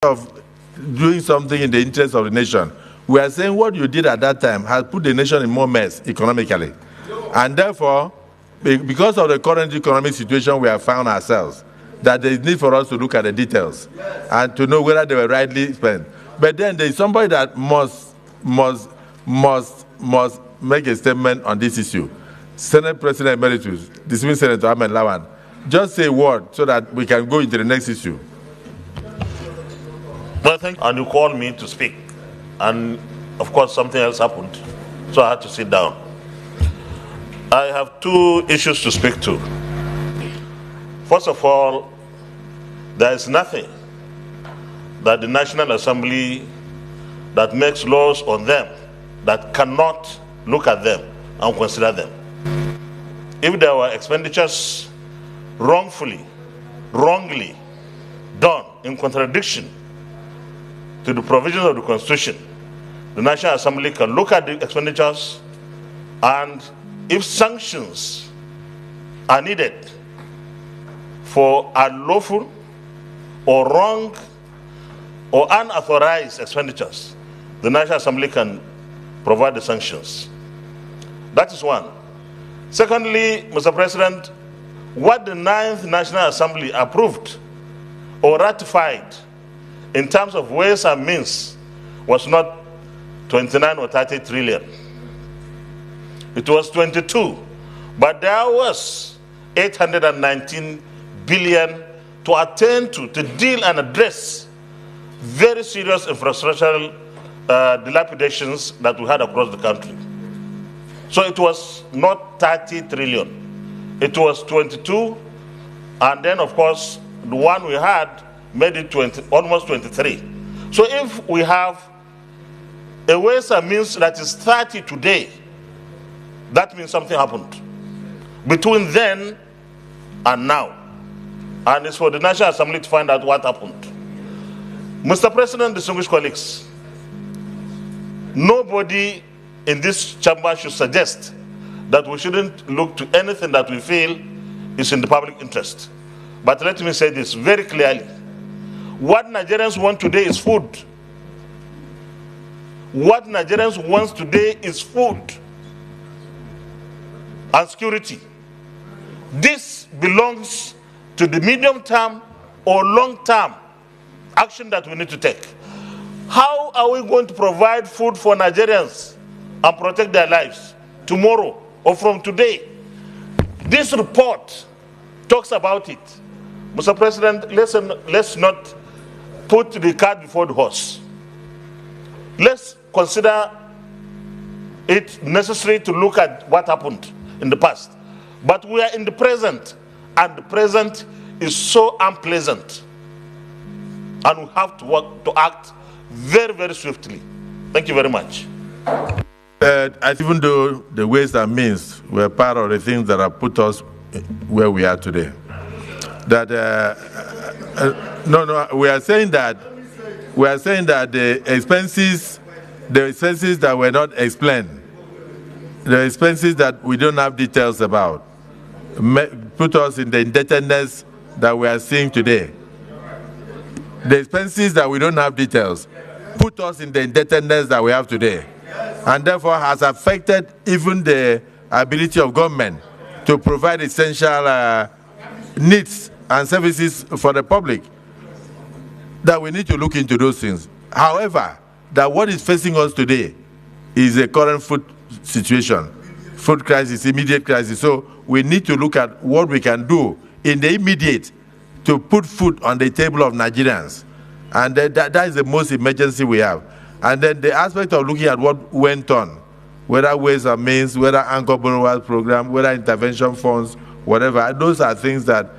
of doing something in the interest of the nation. We are saying what you did at that time has put the nation in more mess economically. And therefore, because of the current economic situation we have found ourselves, that there is need for us to look at the details and to know whether they were rightly spent. But then there is somebody that must make a statement on this issue. Senate President Emeritus, dismissed Senator Ahmed Lawan, just say a word so that we can go into the next issue. Well, thank you. And you called me to speak. And of course, something else happened. So I had to sit down. I have two issues to speak to. First of all, there is nothing that the National Assembly that makes laws on them that cannot look at them and consider them. If there were expenditures wrongly done in contradiction to the provisions of the Constitution, the National Assembly can look at the expenditures, and if sanctions are needed for unlawful or wrong or unauthorized expenditures, the National Assembly can provide the sanctions. That is one. Secondly, Mr. President, what the 9th National Assembly approved or ratified in terms of ways and means was not 29 or 30 trillion. It was 22, but there was 819 billion to attend to deal and address very serious infrastructural dilapidations that we had across the country. So it was not 30 trillion. It was 22, and then of course the one we had made it almost 23. So if we have a ways and means that is 30 today, that means something happened between then and now. And it's for the National Assembly to find out what happened. Mr. President, distinguished colleagues, nobody in this chamber should suggest that we shouldn't look to anything that we feel is in the public interest. But let me say this very clearly. What Nigerians want today is food. What Nigerians want today is food and security. This belongs to the medium term or long term action that we need to take. How are we going to provide food for Nigerians and protect their lives tomorrow or from today? This report talks about it. Mr. President, let's not put the cart before the horse. Let's consider it necessary to look at what happened in the past. But we are in the present, and the present is so unpleasant. And we have to act very, very swiftly. Thank you very much. Even though the ways and means were part of the things that have put us where we are today, that we are saying that the expenses that were not explained, the expenses that we don't have details about, put us in the indebtedness that we are seeing today. The expenses that we don't have details put us in the indebtedness that we have today, and therefore has affected even the ability of government to provide essential needs and services for the public. That we need to look into those things. However, that what is facing us today is a current food situation, food crisis, immediate crisis. So we need to look at what we can do in the immediate to put food on the table of Nigerians. And that is the most emergency we have. And then the aspect of looking at what went on, whether ways and means, whether anchor borrowers program, whether intervention funds, whatever, those are things that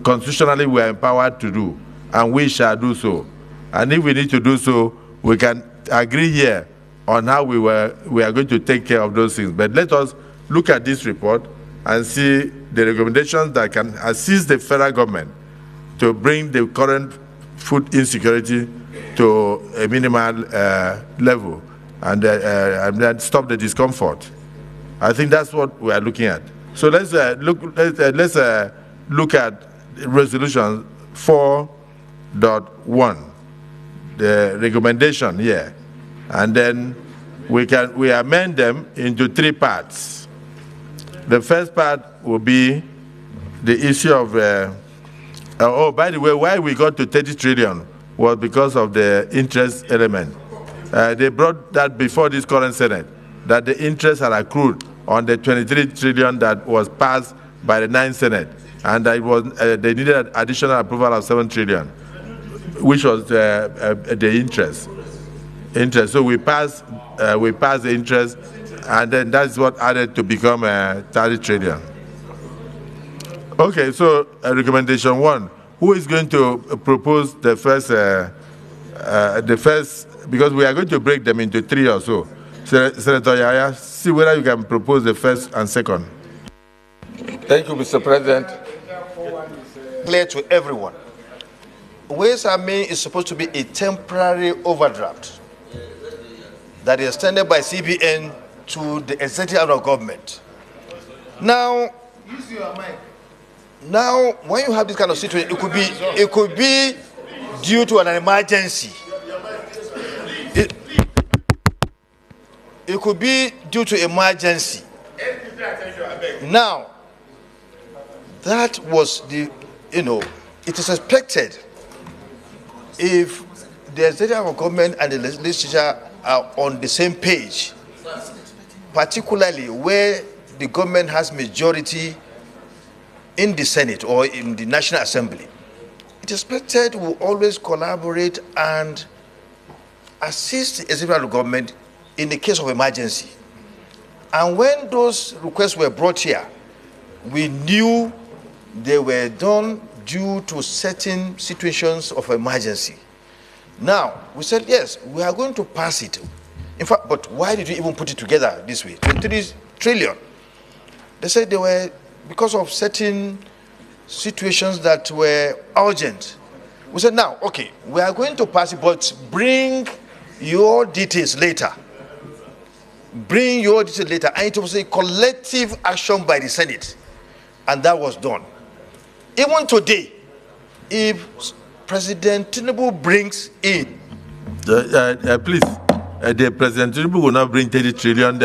constitutionally we are empowered to do, and we shall do so. And if we need to do so, we can agree here on how we are going to take care of those things. But let us look at this report and see the recommendations that can assist the federal government to bring the current food insecurity to a minimal level and then stop the discomfort. I think that's what we are looking at. So let's look at resolution 4.1. the recommendation here, and then we amend them into 3 parts. The first part will be the issue of oh, by the way, why we got to 30 trillion was because of the interest element. They brought that before this current Senate, that the interest had accrued on the 23 trillion that was passed by the 9th Senate, and that it was they needed additional approval of 7 trillion, which was the interest. So we passed the interest, and then that's what added to become 30 trillion. Okay, so recommendation 1. Who is going to propose the first, because we are going to break them into 3 or so. Senator Yaya, see whether you can propose the first and second. Thank you, Mr. President. Clear to everyone. Ways and Means is supposed to be a temporary overdraft that is extended by CBN to the executive arm of government. Now, when you have this kind of situation, it could be due to an emergency. It could be due to emergency. Now, that was the, it is expected if the executive of government and the legislature are on the same page, particularly where the government has majority in the Senate or in the National Assembly. It is expected we will always collaborate and assist the executive of government in the case of emergency. And when those requests were brought here, we knew they were done due to certain situations of emergency. Now, we said, yes, we are going to pass it. In fact, but why did we even put it together this way? 23 trillion. They said they were because of certain situations that were urgent. We said, now, okay, we are going to pass it, but bring your details later. Bring your details later. And it was a collective action by the Senate. And that was done. Even today, if President Tinubu brings in... please, the President Tinubu will not bring 30 trillion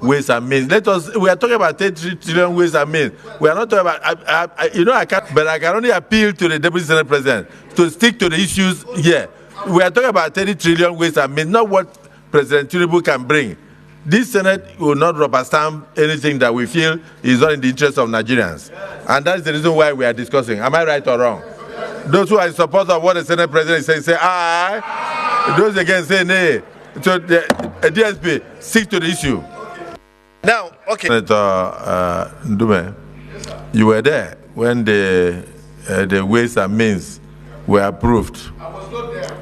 ways and means. We are talking about 30 trillion ways and means. We are not talking about, I can only appeal to the Deputy Senate President to stick to the issues here. We are talking about 30 trillion ways and means, not what President Tinubu can bring. This Senate will not rubber stamp anything that we feel is not in the interest of Nigerians. And that's the reason why we are discussing. Am I right or wrong? Those who are in support of what the Senate President is saying, say aye. Those against say nay. So the DSP, stick to the issue. Now, okay. Senator Ndume, you were there when the Ways and Means were approved. I was not there.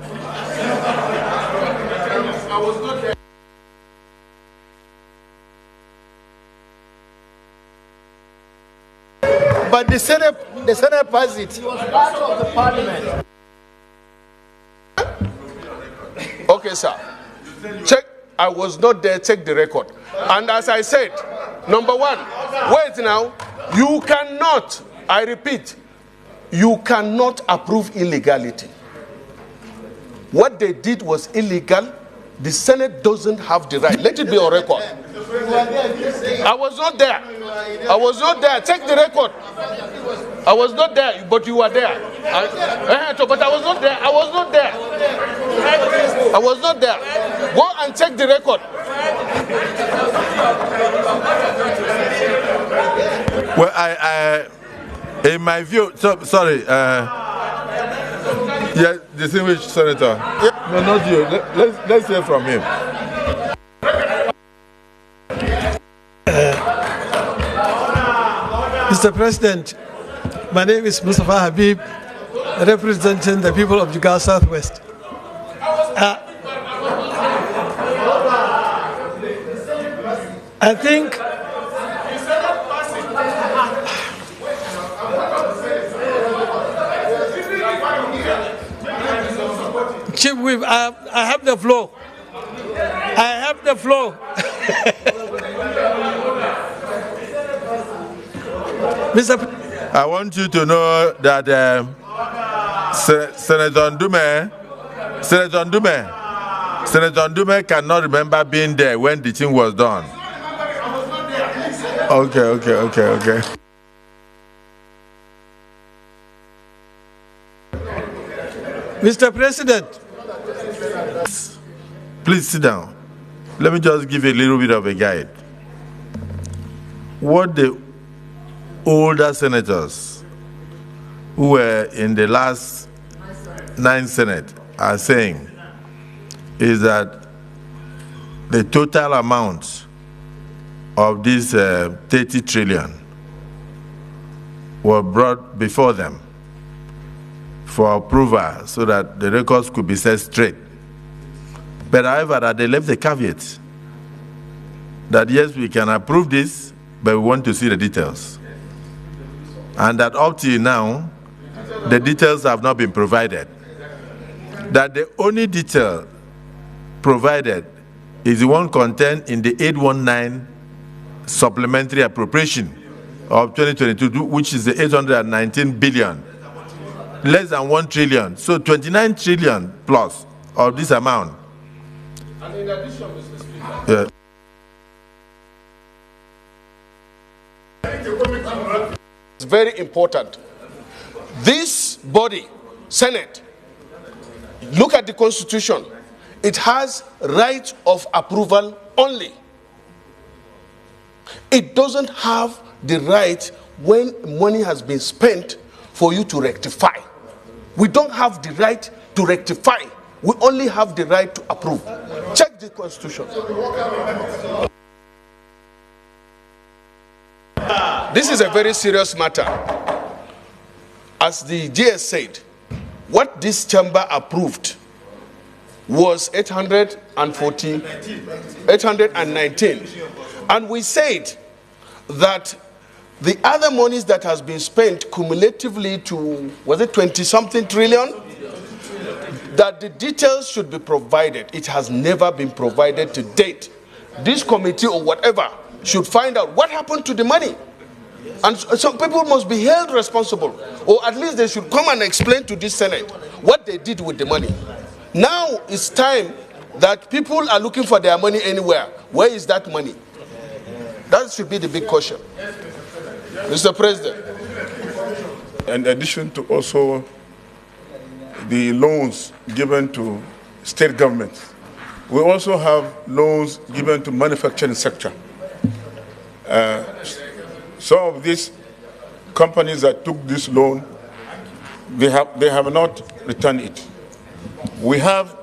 I was not there. But the Senate passed it. It was part of the parliament. Okay, sir. Check. I was not there. Check the record. And as I said, number one, wait now. You cannot, I repeat, you cannot approve illegality. What they did was illegal. The Senate doesn't have the right. Let it be on record. I was not there. I was not there. Check the record. I was not there, but you were there. But I was not there. I was not there. I was not there. Go and check the record. Well, I in my view, sorry. Yeah, distinguished senator. No, not you. Let's hear from him. Mr. President, my name is Mustafa Habib, representing the people of Jigawa Southwest. I think Chief Whip, I have the floor. I have the floor. I want you to know that Senator Ndume Senator Ndume cannot remember being there when the thing was done. Okay. Mr. President. Please sit down. Let me just give you a little bit of a guide. What the older senators who were in the last 9 Senate are saying is that the total amount of this 30 trillion were brought before them for approval so that the records could be set straight. But however, that they left the caveat that yes, we can approve this, but we want to see the details. And that up till now, the details have not been provided. That the only detail provided is the one contained in the 819 supplementary appropriation of 2022, which is the 819 billion, less than 1 trillion. So 29 trillion plus of this amount. And in addition, Mr. Speaker, it's very important. This body, Senate, look at the Constitution. It has right of approval only. It doesn't have the right when money has been spent for you to rectify. We don't have the right to rectify. We only have the right to approve. Check the Constitution. This is a very serious matter. As the GS said, what this chamber approved was 819. And we said that the other monies that has been spent cumulatively to, was it 20-something trillion? That the details should be provided. It has never been provided to date. This committee or whatever should find out what happened to the money. And some people must be held responsible, or at least they should come and explain to this Senate what they did with the money. Now it's time that people are looking for their money anywhere. Where is that money? That should be the big question. Mr. President. In addition to also the loans given to state governments, we also have loans given to manufacturing sector. Some of these companies that took this loan, they have not returned it. We have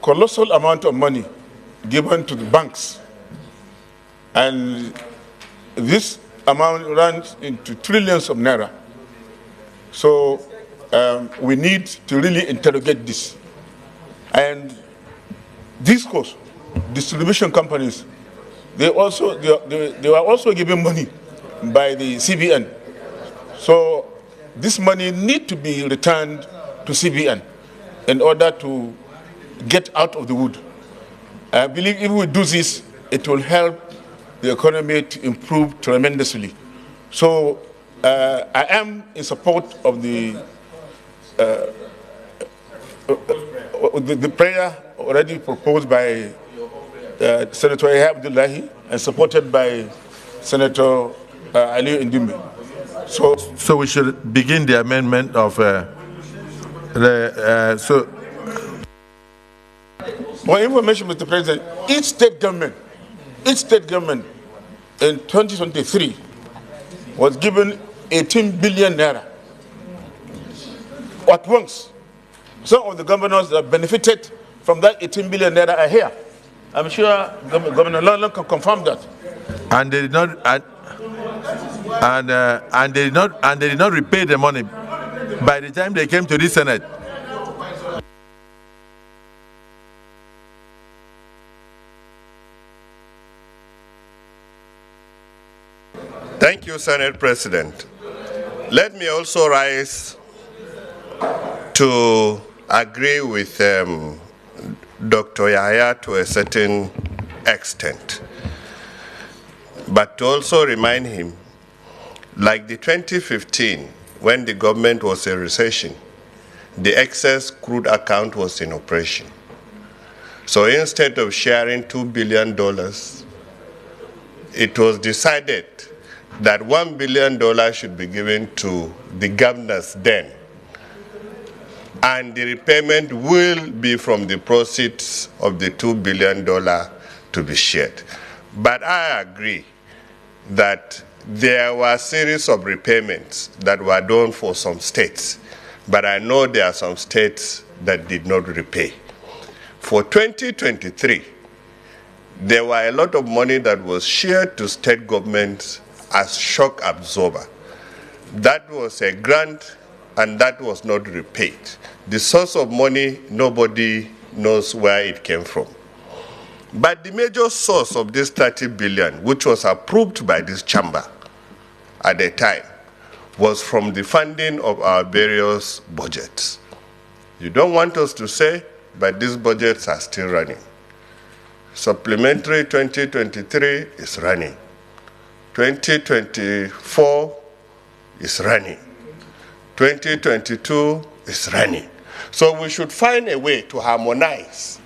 colossal amount of money given to the banks, and this amount runs into trillions of naira. So we need to really interrogate this. And these distribution companies, they were also given money by the CBN. So this money need to be returned to CBN in order to get out of the wood. I believe if we do this, it will help the economy to improve tremendously. So I am in support of the prayer already proposed by Senator Abdullahi and supported by Senator Ali Ndime. So we should begin the amendment of more information, Mr. President. Each state government in 2023 was given 18 billion naira at once. Some of the governors that benefited from that 18 billion naira are here. I'm sure Governor London can confirm that. And they did not, and they did not repay the money by the time they came to the Senate. Thank you, Senate President. Let me also rise to agree with Dr. Yahya to a certain extent, but to also remind him, like the 2015, when the government was in recession, the excess crude account was in operation. So instead of sharing $2 billion, it was decided that $1 billion should be given to the governors then, and the repayment will be from the proceeds of the $2 billion to be shared. But I agree that there were a series of repayments that were done for some states, but I know there are some states that did not repay. For 2023, there were a lot of money that was shared to state governments as shock absorber. That was a grant, and that was not repaid. The source of money, nobody knows where it came from. But the major source of this 30 billion, which was approved by this chamber at the time, was from the funding of our various budgets. You don't want us to say, but these budgets are still running. Supplementary 2023 is running. 2024 is running. 2022 is running. So we should find a way to harmonize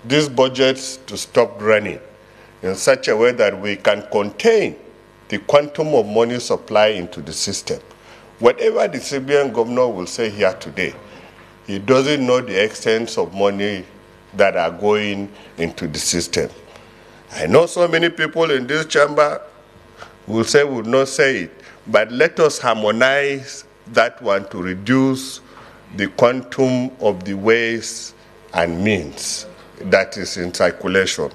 these budgets to stop running in such a way that we can contain the quantum of money supply into the system. Whatever the CBN governor will say here today, he doesn't know the extent of money that are going into the system. I know so many people in this chamber will say, will not say it, but let us harmonize that one to reduce the quantum of the ways and means that is in circulation.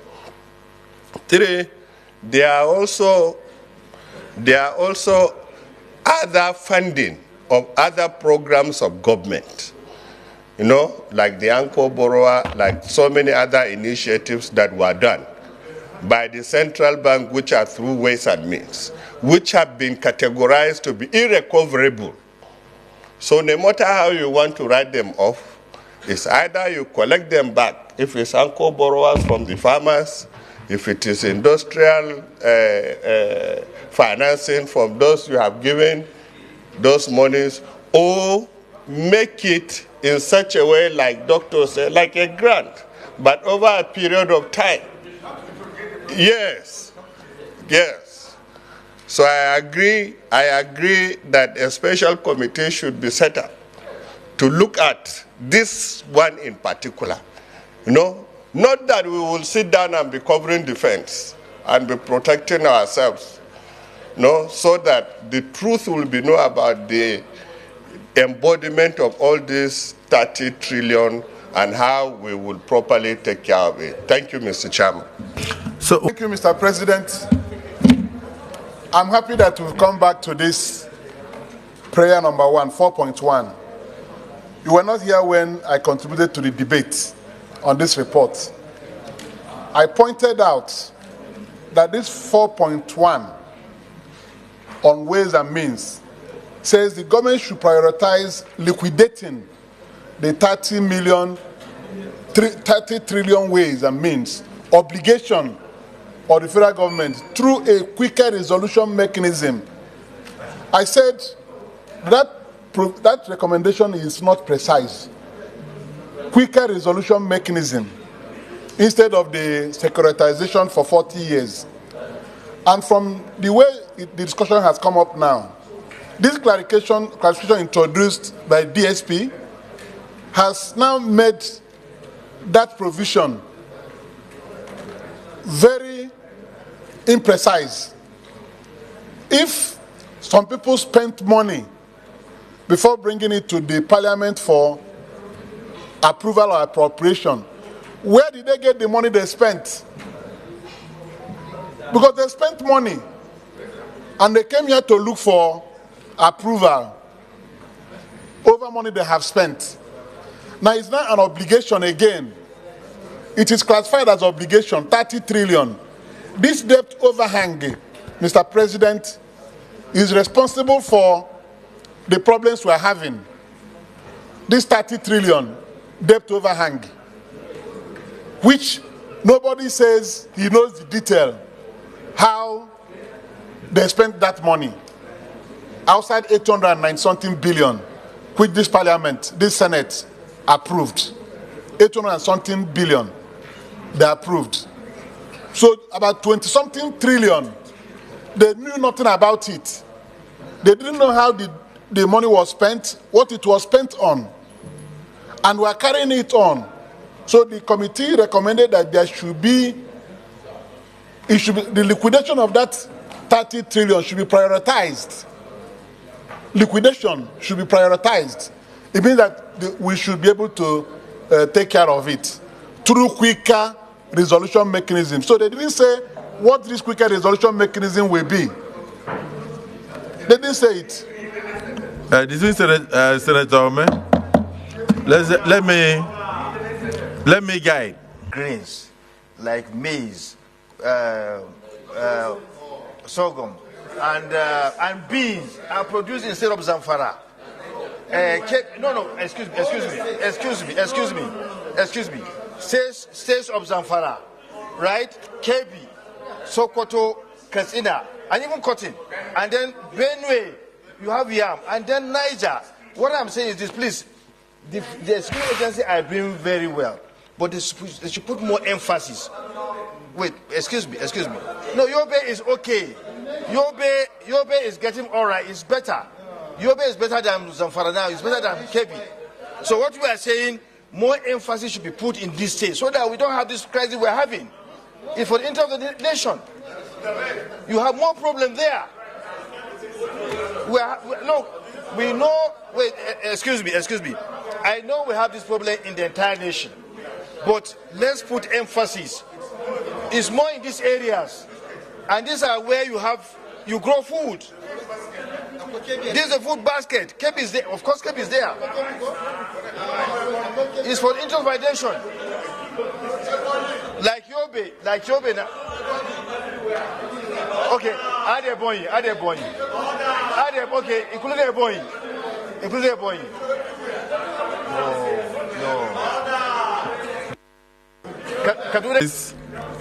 3, there are also other funding of other programs of government, you know, like the Anchor Borrower, like so many other initiatives that were done by the central bank, which are through ways and means, which have been categorized to be irrecoverable. So no matter how you want to write them off, it's either you collect them back, if it's Anchor Borrowers from the farmers, if it is industrial financing from those you have given those monies, or make it in such a way, like doctors say, like a grant, but over a period of time. Yes, yes. So I agree that a special committee should be set up to look at this one in particular. You know, not that we will sit down and be covering the fence and be protecting ourselves, no, so that the truth will be known about the embodiment of all this 30 trillion and how we will properly take care of it. Thank you, Mr. Chairman. Thank you, Mr. President. I'm happy that we've come back to this prayer number 1, 4.1. You were not here when I contributed to the debate on this report. I pointed out that this 4.1 on ways and means says the government should prioritize liquidating the 30 trillion ways and means obligation of the federal government through a quicker resolution mechanism. I said that recommendation is not precise. Quicker resolution mechanism instead of the securitization for 40 years. And from the way the discussion has come up now, this clarification introduced by DSP has now made that provision very imprecise. If some people spent money before bringing it to the parliament for approval or appropriation, where did they get the money they spent? Because they spent money and they came here to look for approval over money they have spent. Now it's not an obligation again. It is classified as obligation, 30 trillion. This debt overhang, Mr. President, is responsible for the problems we're having. This 30 trillion debt overhang, which nobody says he knows the detail, how they spent that money, outside 809 something billion. which this parliament, this Senate approved, 800 and something billion, they approved. So about 20-something trillion, they knew nothing about it. They didn't know how the money was spent, what it was spent on. And we are carrying it on. So the committee recommended that there should be, the liquidation of that 30 trillion should be prioritized. Liquidation should be prioritized. It means that we should be able to take care of it through quicker resolution mechanism. So they didn't say what this quicker resolution mechanism will be. They didn't say it. This is Senator Ome. Let me guide. Grains like maize, sorghum, and beans are produced in state of Zamfara. Excuse me. States of Zamfara, right? Kebbi, Sokoto, Katsina, and even cotton. And then Benue, you have yam. And then Niger. What I'm saying is this, please. The security agency are doing very well, but they should put more emphasis. Wait, excuse me. No, Yobe is okay. Yobe is getting all right. It's better. Yobe is better than Zamfara now. It's better than Kebbi. So what we are saying, more emphasis should be put in this state so that we don't have this crisis we're having. It's for the interest of the nation. You have more problem there. We know. Wait, excuse me. I know we have this problem in the entire nation, but let's put emphasis. It's more in these areas, and these are where you grow food. This is a food basket. Kebbi is there. Of course, Kebbi is there. It's for the interest of the nation. Like Yobe now. Okay, Adeboyi. Okay, include Adeboyi.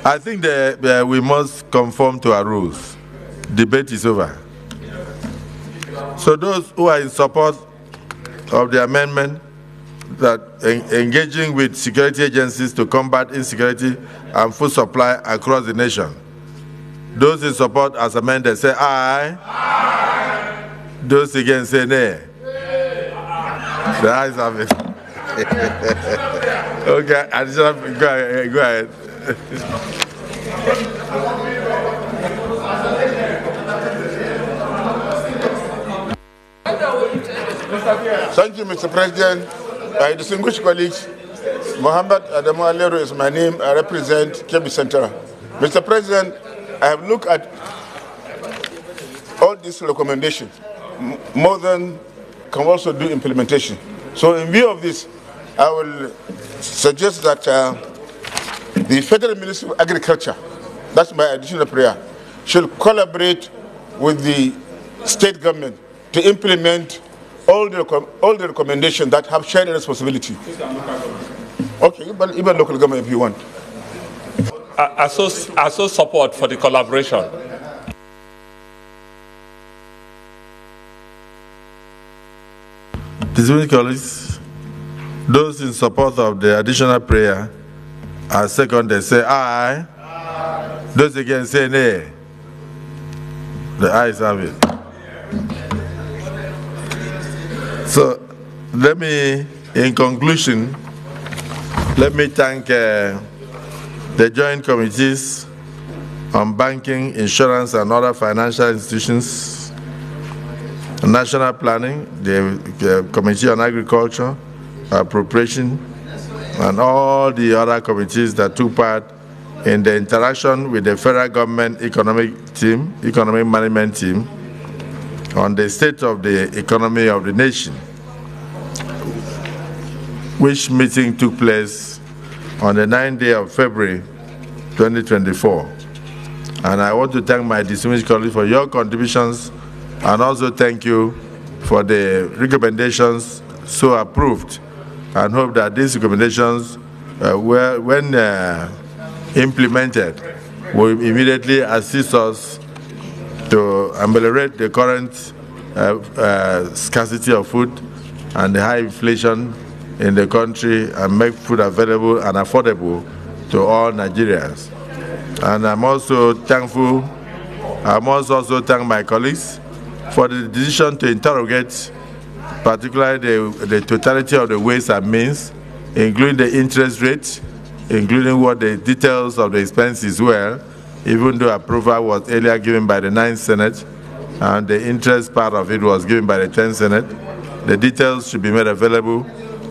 I think that we must conform to our rules. Debate is over. So those who are in support of the amendment that engaging with security agencies to combat insecurity and food supply across the nation, those in support as amended say aye. Aye. Those against say nay. The ayes have it. Okay, go ahead. Thank you, Mr. President. Distinguished colleagues, Mohammed Adamu Alero is my name. I represent Kebbi Central. Mr. President, I have looked at all these recommendations. More than can also do implementation. So in view of this, I will suggest that the Federal Ministry of Agriculture, that's my additional prayer, should collaborate with the state government to implement all the recommendations that have shared responsibility. Okay, even local government if you want. I so support for the collaboration. Distinguished colleagues, those in support of the additional prayer are seconded, say aye. Aye. Those against say nay. The ayes have it. So let me, in conclusion, let me thank the joint committees on banking, insurance, and other financial institutions, national planning, the Committee on Agriculture, Appropriation, and all the other committees that took part in the interaction with the federal government economic management team on the state of the economy of the nation, which meeting took place on the 9th day of February 2024. And I want to thank my distinguished colleagues for your contributions, and also thank you for the recommendations so approved, and hope that these recommendations, when implemented, will immediately assist us to ameliorate the current scarcity of food and the high inflation in the country and make food available and affordable to all Nigerians. And I'm also thankful, I must also thank my colleagues for the decision to interrogate particularly the totality of the ways and means, including the interest rate, including what the details of the expenses were, even though approval was earlier given by the 9th Senate, and the interest part of it was given by the 10th Senate. The details should be made available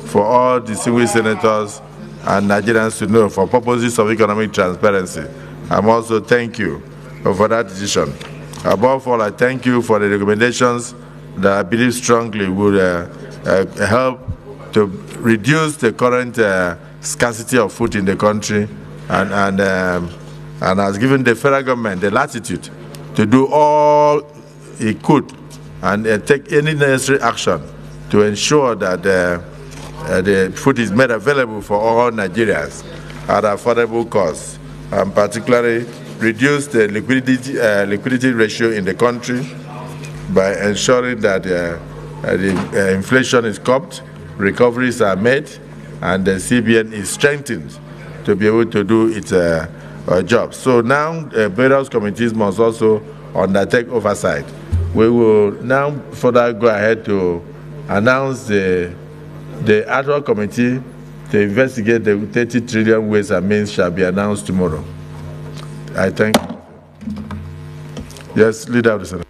for all distinguished senators and Nigerians to know for purposes of economic transparency. I'm also thank you for that decision. Above all, I thank you for the recommendations that I believe strongly would help to reduce the current scarcity of food in the country, and has given the federal government the latitude to do all it could and take any necessary action to ensure that the food is made available for all Nigerians at affordable costs, and particularly reduce the liquidity ratio in the country by ensuring that the inflation is curbed, recoveries are made, and the CBN is strengthened to be able to do its job. So now various committees must also undertake oversight. We will now further go ahead to announce the ad hoc committee to investigate the 30 trillion ways and means shall be announced tomorrow. I thank you. Yes, Leader of the Senate.